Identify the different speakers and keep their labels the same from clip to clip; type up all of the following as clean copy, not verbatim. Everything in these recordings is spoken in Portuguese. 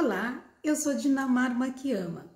Speaker 1: Olá, eu sou Dinamar Makiyama.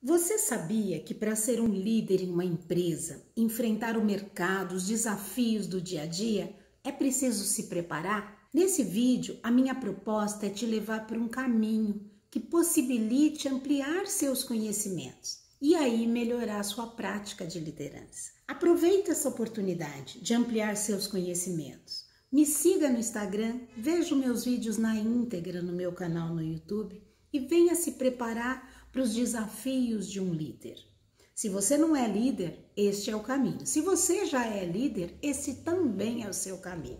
Speaker 1: Você sabia que para ser um líder em uma empresa, enfrentar o mercado, os desafios do dia a dia, é preciso se preparar? Nesse vídeo, a minha proposta é te levar por um caminho que possibilite ampliar seus conhecimentos e aí melhorar sua prática de liderança. Aproveite essa oportunidade de ampliar seus conhecimentos. Me siga no Instagram, veja meus vídeos na íntegra no meu canal no YouTube e venha se preparar para os desafios de um líder. Se você não é líder, este é o caminho. Se você já é líder, esse também é o seu caminho.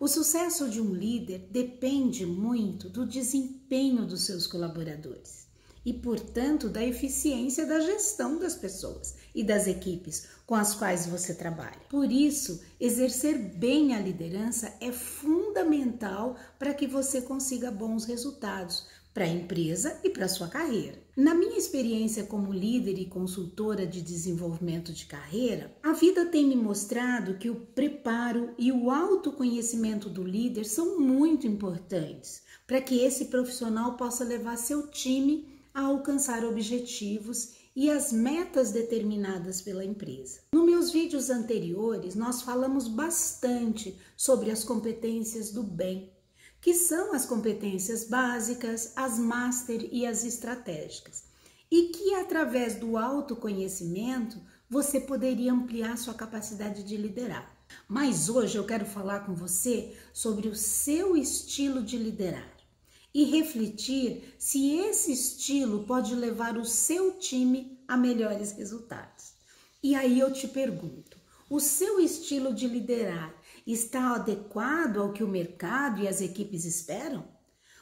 Speaker 1: O sucesso de um líder depende muito do desempenho dos seus colaboradores e, portanto, da eficiência da gestão das pessoas e das equipes com as quais você trabalha. Por isso, exercer bem a liderança é fundamental para que você consiga bons resultados para a empresa e para a sua carreira. Na minha experiência como líder e consultora de desenvolvimento de carreira, a vida tem me mostrado que o preparo e o autoconhecimento do líder são muito importantes para que esse profissional possa levar seu time a alcançar objetivos e as metas determinadas pela empresa. Nos meus vídeos anteriores, nós falamos bastante sobre as competências do bem, que são as competências básicas, as master e as estratégicas, e que através do autoconhecimento você poderia ampliar sua capacidade de liderar. Mas hoje eu quero falar com você sobre o seu estilo de liderar e refletir se esse estilo pode levar o seu time a melhores resultados. E aí eu te pergunto, o seu estilo de liderar está adequado ao que o mercado e as equipes esperam?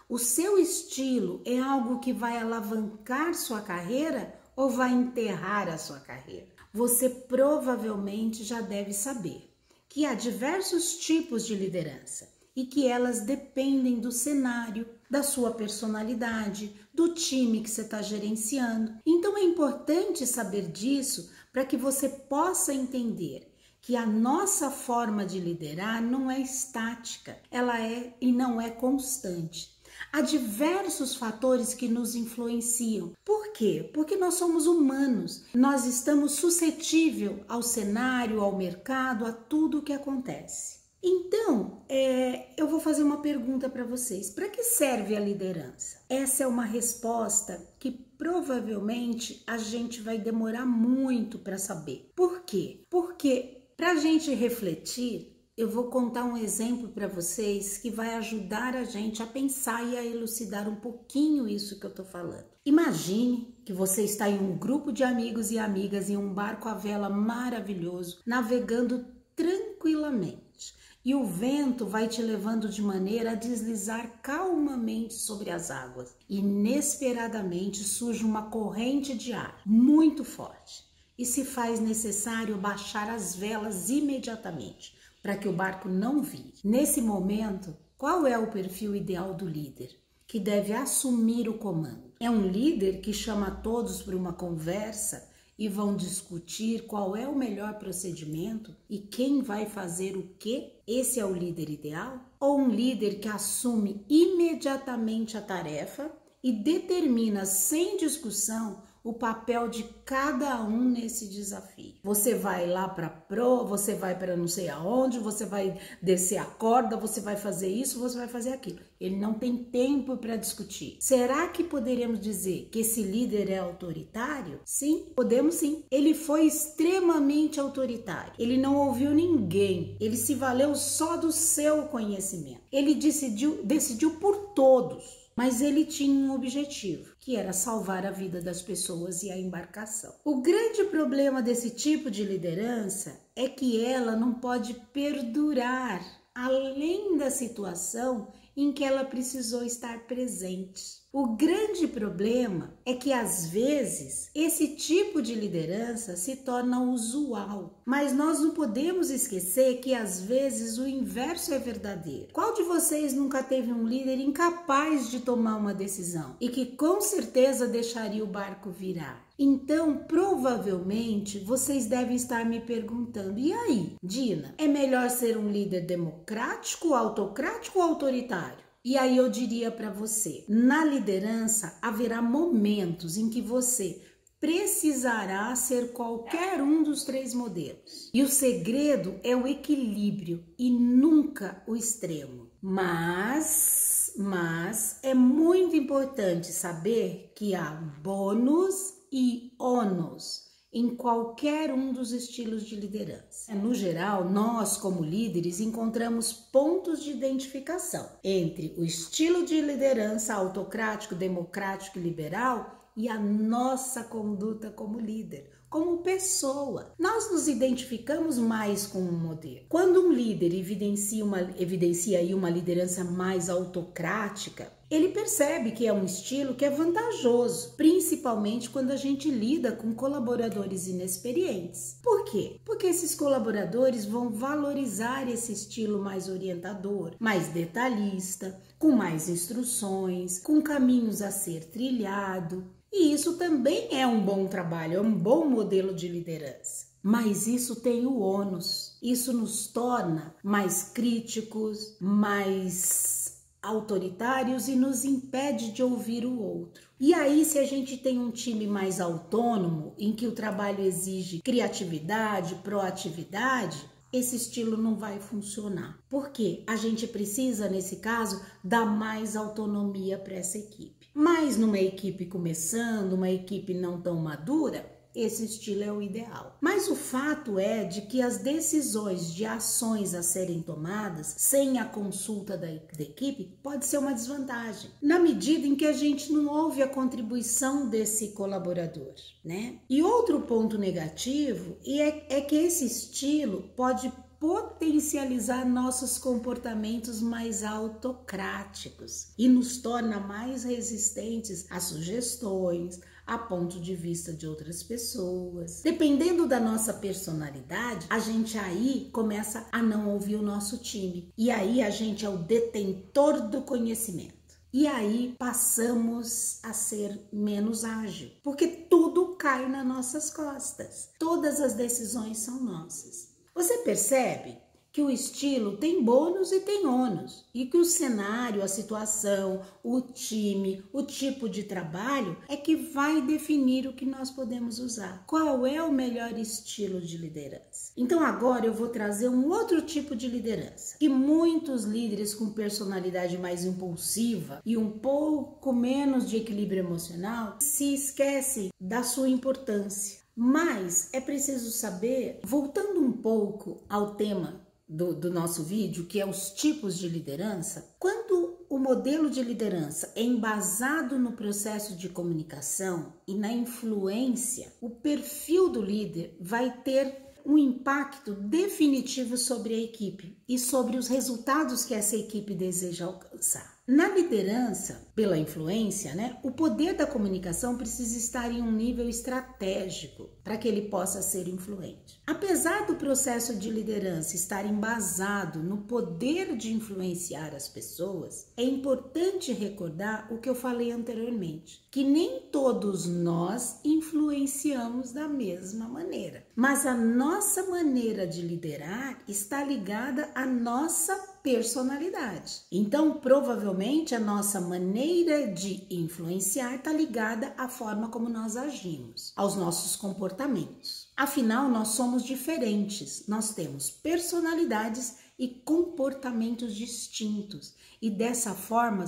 Speaker 1: O seu estilo é algo que vai alavancar sua carreira ou vai enterrar a sua carreira? Você provavelmente já deve saber que há diversos tipos de liderança e que elas dependem do cenário, da sua personalidade, do time que você está gerenciando. Então é importante saber disso para que você possa entender que a nossa forma de liderar não é estática, ela é e não é constante. Há diversos fatores que nos influenciam. Por quê? Porque nós somos humanos, nós estamos suscetíveis ao cenário, ao mercado, a tudo o que acontece. Então, eu vou fazer uma pergunta para vocês. Para que serve a liderança? Essa é uma resposta que provavelmente a gente vai demorar muito para saber. Por quê? Porque para a gente refletir, eu vou contar um exemplo para vocês que vai ajudar a gente a pensar e a elucidar um pouquinho isso que eu estou falando. Imagine que você está em um grupo de amigos e amigas em um barco à vela maravilhoso, navegando tranquilamente. E o vento vai te levando de maneira a deslizar calmamente sobre as águas. Inesperadamente surge uma corrente de ar muito forte e se faz necessário baixar as velas imediatamente para que o barco não vire. Nesse momento, qual é o perfil ideal do líder que deve assumir o comando? É um líder que chama todos para uma conversa e vão discutir qual é o melhor procedimento e quem vai fazer o quê? Esse é o líder ideal? Ou um líder que assume imediatamente a tarefa e determina sem discussão o papel de cada um nesse desafio? Você vai lá para você vai para não sei aonde, você vai descer a corda, você vai fazer isso, você vai fazer aquilo. Ele não tem tempo para discutir. Será que poderíamos dizer que esse líder é autoritário? Sim, podemos sim. Ele foi extremamente autoritário. Ele não ouviu ninguém. Ele se valeu só do seu conhecimento. Ele decidiu por todos. Mas ele tinha um objetivo, que era salvar a vida das pessoas e a embarcação. O grande problema desse tipo de liderança é que ela não pode perdurar além da situação em que ela precisou estar presente. O grande problema é que, às vezes, esse tipo de liderança se torna usual. Mas nós não podemos esquecer que, às vezes, o inverso é verdadeiro. Qual de vocês nunca teve um líder incapaz de tomar uma decisão e que, com certeza, deixaria o barco virar? Então, provavelmente, vocês devem estar me perguntando, e aí, Dina, é melhor ser um líder democrático, autocrático ou autoritário? E aí eu diria para você, na liderança haverá momentos em que você precisará ser qualquer um dos 3 modelos. E o segredo é o equilíbrio e nunca o extremo. Mas é muito importante saber que há bônus e ônus em qualquer um dos estilos de liderança. No geral, nós como líderes encontramos pontos de identificação entre o estilo de liderança autocrático, democrático e liberal e a nossa conduta como líder, como pessoa. Nós nos identificamos mais com um modelo. Quando um líder evidencia aí uma liderança mais autocrática, ele percebe que é um estilo que é vantajoso, principalmente quando a gente lida com colaboradores inexperientes. Por quê? Porque esses colaboradores vão valorizar esse estilo mais orientador, mais detalhista, com mais instruções, com caminhos a ser trilhado. E isso também é um bom trabalho, é um bom modelo de liderança. Mas isso tem o ônus. Isso nos torna mais críticos, mais autoritários e nos impede de ouvir o outro. E aí, se a gente tem um time mais autônomo, em que o trabalho exige criatividade, proatividade, esse estilo não vai funcionar. Por quê? A gente precisa, nesse caso, dar mais autonomia para essa equipe. Mas numa equipe começando, uma equipe não tão madura, esse estilo é o ideal. Mas o fato é de que as decisões de ações a serem tomadas sem a consulta da equipe pode ser uma desvantagem, na medida em que a gente não ouve a contribuição desse colaborador, né? E outro ponto negativo é que esse estilo pode potencializar nossos comportamentos mais autocráticos e nos torna mais resistentes a sugestões, a ponto de vista de outras pessoas. Dependendo da nossa personalidade, a gente aí começa a não ouvir o nosso time. E aí a gente é o detentor do conhecimento. E aí passamos a ser menos ágil, porque tudo cai nas nossas costas. Todas as decisões são nossas. Você percebe que o estilo tem bônus e tem ônus, e que o cenário, a situação, o time, o tipo de trabalho é que vai definir o que nós podemos usar. Qual é o melhor estilo de liderança? Então agora eu vou trazer um outro tipo de liderança, que muitos líderes com personalidade mais impulsiva e um pouco menos de equilíbrio emocional se esquecem da sua importância. Mas é preciso saber, voltando um pouco ao tema do nosso vídeo, que é os tipos de liderança, quando o modelo de liderança é embasado no processo de comunicação e na influência, o perfil do líder vai ter um impacto definitivo sobre a equipe e sobre os resultados que essa equipe deseja alcançar. Na liderança, pela influência, o poder da comunicação precisa estar em um nível estratégico para que ele possa ser influente. Apesar do processo de liderança estar embasado no poder de influenciar as pessoas, é importante recordar o que eu falei anteriormente, que nem todos nós influenciamos da mesma maneira, mas a nossa maneira de liderar está ligada à nossa personalidade. Então, provavelmente, a nossa maneira de influenciar está ligada à forma como nós agimos, aos nossos comportamentos. Afinal, nós somos diferentes, nós temos personalidades e comportamentos distintos. E dessa forma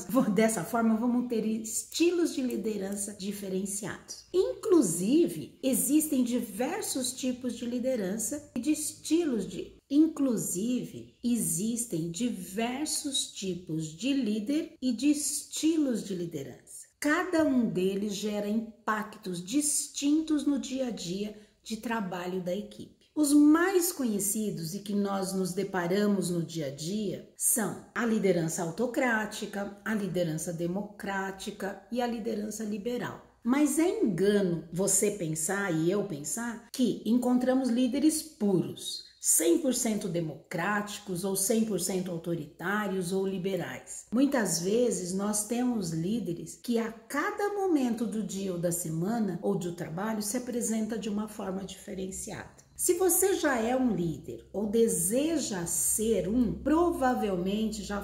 Speaker 1: vamos ter estilos de liderança diferenciados. Inclusive, existem diversos tipos de liderança e de estilos de Inclusive, existem diversos tipos de líder e de estilos de liderança. Cada um deles gera impactos distintos no dia a dia de trabalho da equipe. Os mais conhecidos e que nós nos deparamos no dia a dia são a liderança autocrática, a liderança democrática e a liderança liberal. Mas é engano você pensar e eu pensar que encontramos líderes puros, 100% democráticos ou 100% autoritários ou liberais. Muitas vezes nós temos líderes que a cada momento do dia ou da semana ou do trabalho se apresenta de uma forma diferenciada. Se você já é um líder ou deseja ser um, provavelmente já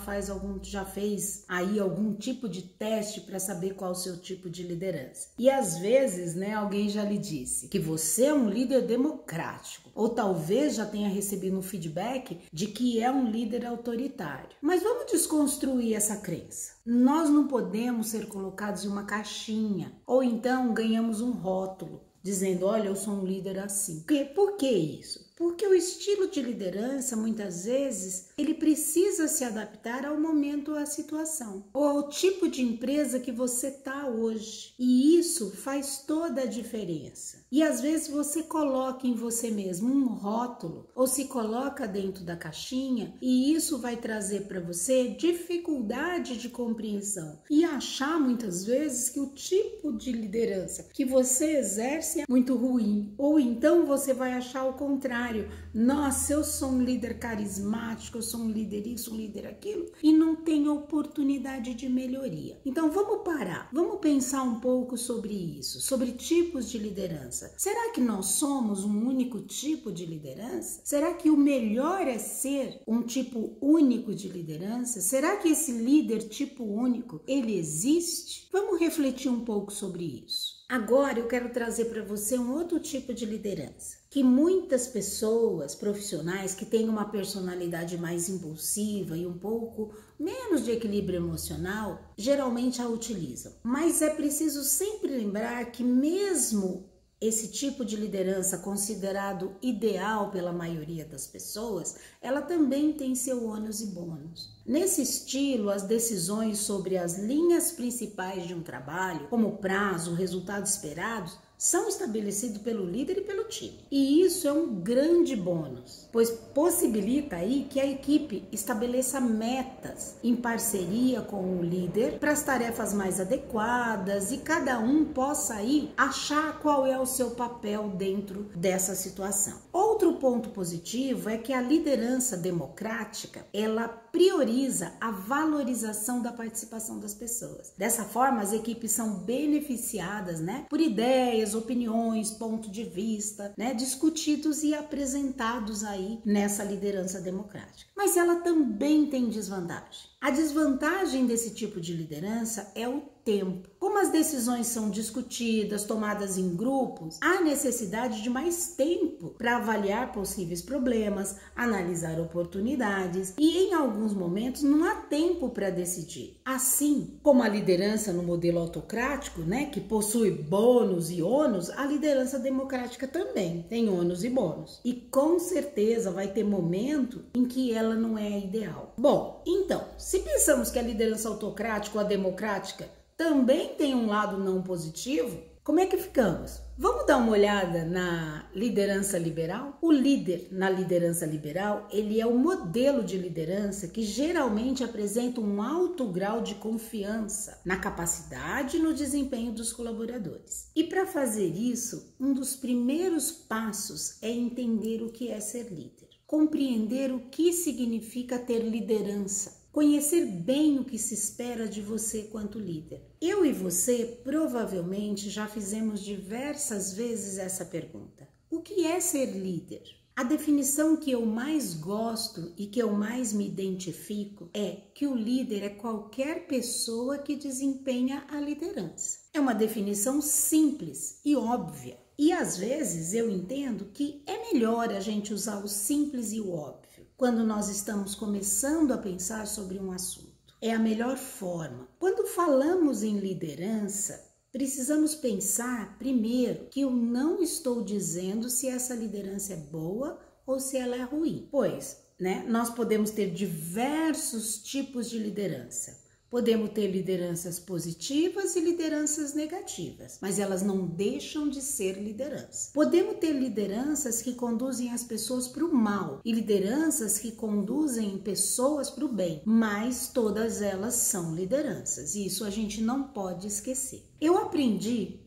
Speaker 1: fez aí algum tipo de teste para saber qual é o seu tipo de liderança. E às vezes, né, alguém já lhe disse que você é um líder democrático, ou talvez já tenha recebido um feedback de que é um líder autoritário. Mas vamos desconstruir essa crença. Nós não podemos ser colocados em uma caixinha, ou então ganhamos um rótulo dizendo, olha, eu sou um líder assim. Por que isso? Porque o estilo de liderança, muitas vezes, ele precisa se adaptar ao momento, à situação, ou ao tipo de empresa que você está hoje. E isso faz toda a diferença. E às vezes você coloca em você mesmo um rótulo, ou se coloca dentro da caixinha, e isso vai trazer para você dificuldade de compreensão. E achar muitas vezes que o tipo de liderança que você exerce é muito ruim. Ou então você vai achar o contrário. Nossa, eu sou um líder carismático, eu sou um líder isso, um líder aquilo, e não tenho oportunidade de melhoria. Então vamos parar, vamos pensar um pouco sobre isso, sobre tipos de liderança. Será que nós somos um único tipo de liderança? Será que o melhor é ser um tipo único de liderança? Será que esse líder tipo único, ele existe? Vamos refletir um pouco sobre isso. Agora eu quero trazer para você um outro tipo de liderança, que muitas pessoas profissionais que têm uma personalidade mais impulsiva e um pouco menos de equilíbrio emocional, geralmente a utilizam. Mas é preciso sempre lembrar que mesmo esse tipo de liderança considerado ideal pela maioria das pessoas, ela também tem seu ônus e bônus. Nesse estilo, as decisões sobre as linhas principais de um trabalho, como o prazo, o resultado esperado, são estabelecidos pelo líder e pelo time. E isso é um grande bônus, pois possibilita aí que a equipe estabeleça metas em parceria com o líder para as tarefas mais adequadas e cada um possa aí achar qual é o seu papel dentro dessa situação. Outro ponto positivo é que a liderança democrática, ela prioriza a valorização da participação das pessoas. Dessa forma, as equipes são beneficiadas, né, por ideias, opiniões, pontos de vista, né, discutidos e apresentados aí nessa liderança democrática. Mas ela também tem desvantagem. A desvantagem desse tipo de liderança é o tempo. Como as decisões são discutidas, tomadas em grupos, há necessidade de mais tempo para avaliar possíveis problemas, analisar oportunidades e em alguns momentos não há tempo para decidir. Assim como a liderança no modelo autocrático, né, que possui bônus e ônus, a liderança democrática também tem ônus e bônus. E com certeza vai ter momento em que ela não é ideal. Bom, então, se pensamos que a liderança autocrática ou a democrática também tem um lado não positivo, como é que ficamos? Vamos dar uma olhada na liderança liberal? O líder na liderança liberal, ele é o modelo de liderança que geralmente apresenta um alto grau de confiança na capacidade e no desempenho dos colaboradores. E para fazer isso, um dos primeiros passos é entender o que é ser líder, compreender o que significa ter liderança, conhecer bem o que se espera de você quanto líder. Eu e você provavelmente já fizemos diversas vezes essa pergunta. O que é ser líder? A definição que eu mais gosto e que eu mais me identifico é que o líder é qualquer pessoa que desempenha a liderança. É uma definição simples e óbvia. E às vezes eu entendo que é melhor a gente usar o simples e o óbvio quando nós estamos começando a pensar sobre um assunto. É a melhor forma. Quando falamos em liderança, precisamos pensar primeiro que eu não estou dizendo se essa liderança é boa ou se ela é ruim. Pois, né, nós podemos ter diversos tipos de liderança. Podemos ter lideranças positivas e lideranças negativas, mas elas não deixam de ser liderança. Podemos ter lideranças que conduzem as pessoas para o mal e lideranças que conduzem pessoas para o bem, mas todas elas são lideranças e isso a gente não pode esquecer. Eu aprendi,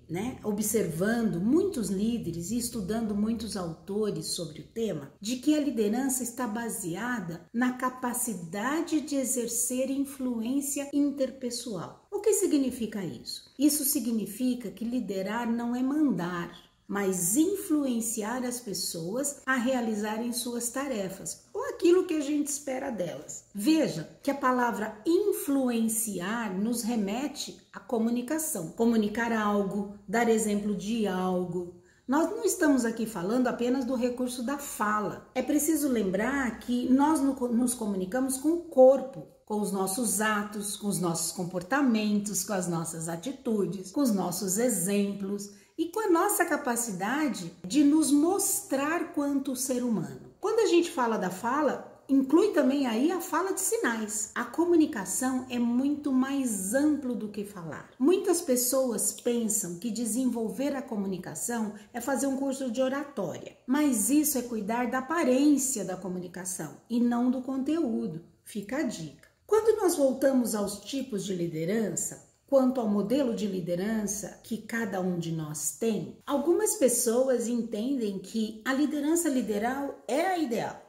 Speaker 1: observando muitos líderes e estudando muitos autores sobre o tema, de que a liderança está baseada na capacidade de exercer influência interpessoal. O que significa isso? Isso significa que liderar não é mandar, mas influenciar as pessoas a realizarem suas tarefas ou aquilo que a gente espera delas. Veja que a palavra influenciar nos remete à comunicação. Comunicar algo, dar exemplo de algo. Nós não estamos aqui falando apenas do recurso da fala. É preciso lembrar que nós nos comunicamos com o corpo, com os nossos atos, com os nossos comportamentos, com as nossas atitudes, com os nossos exemplos e com a nossa capacidade de nos mostrar quanto ser humano. Quando a gente fala da fala, inclui também aí a fala de sinais. A comunicação é muito mais amplo do que falar. Muitas pessoas pensam que desenvolver a comunicação é fazer um curso de oratória, mas isso é cuidar da aparência da comunicação e não do conteúdo. Fica a dica. Quando nós voltamos aos tipos de liderança, quanto ao modelo de liderança que cada um de nós tem, algumas pessoas entendem que a liderança lideral é a ideal.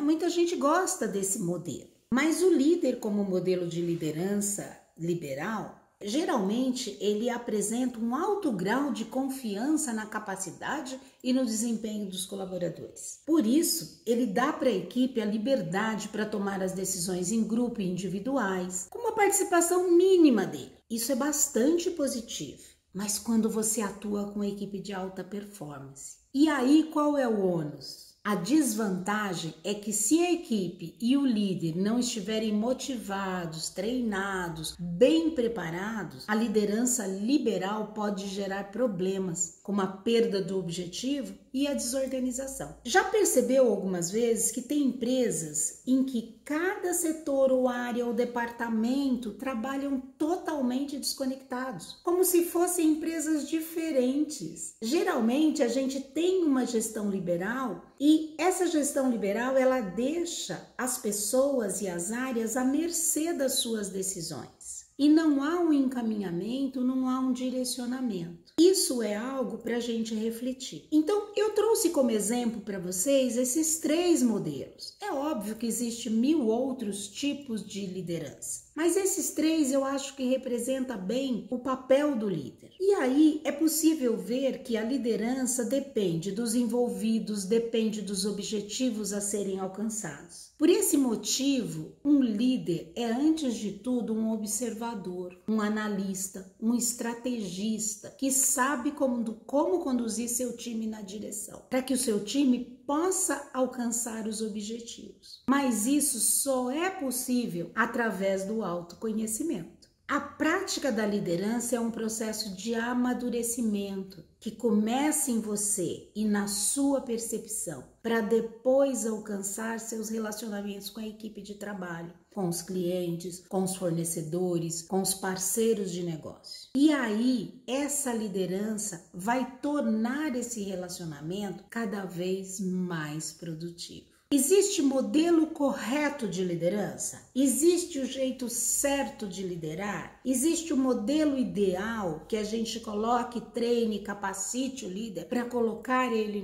Speaker 1: Muita gente gosta desse modelo, mas o líder como modelo de liderança liberal, geralmente ele apresenta um alto grau de confiança na capacidade e no desempenho dos colaboradores. Por isso, ele dá para a equipe a liberdade para tomar as decisões em grupo e individuais, com uma participação mínima dele. Isso é bastante positivo, mas quando você atua com uma equipe de alta performance. E aí qual é o ônus? A desvantagem é que se a equipe e o líder não estiverem motivados, treinados, bem preparados, a liderança liberal pode gerar problemas, como a perda do objetivo e a desorganização. Já percebeu algumas vezes que tem empresas em que cada setor ou área ou departamento trabalham totalmente desconectados, como se fossem empresas diferentes? Geralmente a gente tem uma gestão liberal e essa gestão liberal ela deixa as pessoas e as áreas à mercê das suas decisões. E não há um encaminhamento, não há um direcionamento. Isso é algo para a gente refletir. Então, eu trouxe como exemplo para vocês esses 3 modelos. É óbvio que existem 1000 outros tipos de liderança, mas esses 3 eu acho que representam bem o papel do líder. E aí é possível ver que a liderança depende dos envolvidos, depende dos objetivos a serem alcançados. Por esse motivo, um líder é, antes de tudo, um observador, um analista, um estrategista que sabe como conduzir seu time na direção, para que o seu time possa alcançar os objetivos. Mas isso só é possível através do autoconhecimento. A prática da liderança é um processo de amadurecimento que começa em você e na sua percepção, para depois alcançar seus relacionamentos com a equipe de trabalho, com os clientes, com os fornecedores, com os parceiros de negócio. E aí, essa liderança vai tornar esse relacionamento cada vez mais produtivo. Existe modelo correto de liderança? Existe o jeito certo de liderar? Existe o modelo ideal que a gente coloque, treine, capacite o líder para colocar ele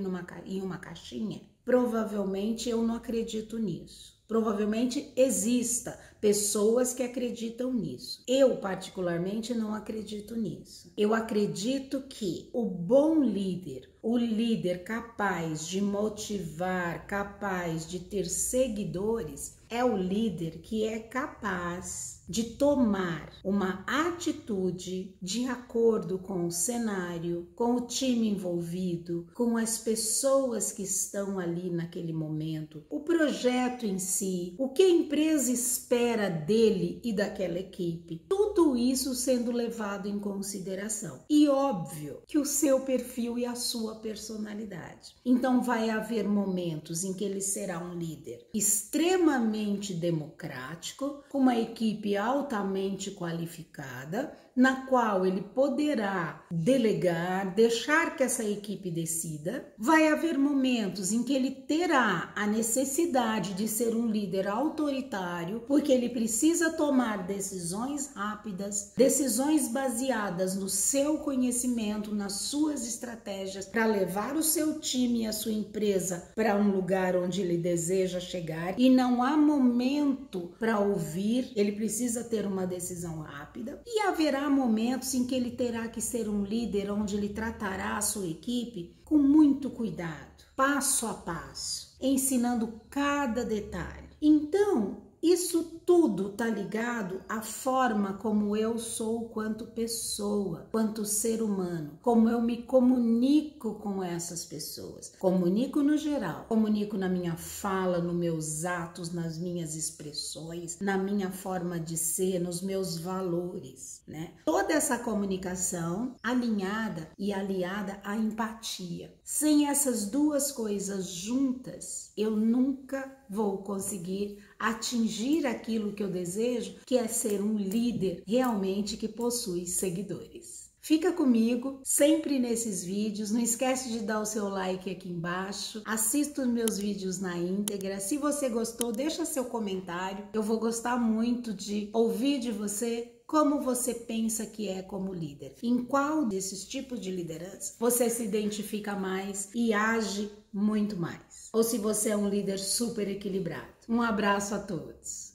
Speaker 1: em uma caixinha? Provavelmente eu não acredito nisso. Provavelmente exista pessoas que acreditam nisso. Eu, particularmente, não acredito nisso. Eu acredito que o bom líder, o líder capaz de motivar, capaz de ter seguidores, é o líder que é capaz de tomar uma atitude de acordo com o cenário, com o time envolvido, com as pessoas que estão ali naquele momento, o projeto em si, o que a empresa espera dele e daquela equipe. Tudo isso sendo levado em consideração. E óbvio que o seu perfil e a sua personalidade. Então vai haver momentos em que ele será um líder extremamente democrático, com uma equipe altamente qualificada, na qual ele poderá delegar, deixar que essa equipe decida. Vai haver momentos em que ele terá a necessidade de ser um líder autoritário, porque ele precisa tomar decisões rápidas, decisões baseadas no seu conhecimento, nas suas estratégias, para levar o seu time e a sua empresa para um lugar onde ele deseja chegar, e não há momento para ouvir, ele precisa ter uma decisão rápida. E haverá momentos em que ele terá que ser um líder onde ele tratará a sua equipe com muito cuidado, passo a passo, ensinando cada detalhe. Então, isso tudo está ligado à forma como eu sou quanto pessoa, quanto ser humano, como eu me comunico com essas pessoas. Comunico no geral, comunico na minha fala, nos meus atos, nas minhas expressões, na minha forma de ser, nos meus valores, né? Toda essa comunicação alinhada e aliada à empatia. Sem essas duas coisas juntas, eu nunca vou conseguir atingir aquilo que eu desejo, que é ser um líder realmente que possui seguidores. Fica comigo sempre nesses vídeos, não esquece de dar o seu like aqui embaixo, assista os meus vídeos na íntegra, se você gostou, deixa seu comentário, eu vou gostar muito de ouvir de você como você pensa que é como líder. Em qual desses tipos de liderança você se identifica mais e age muito mais? Ou se você é um líder super equilibrado. Um abraço a todos!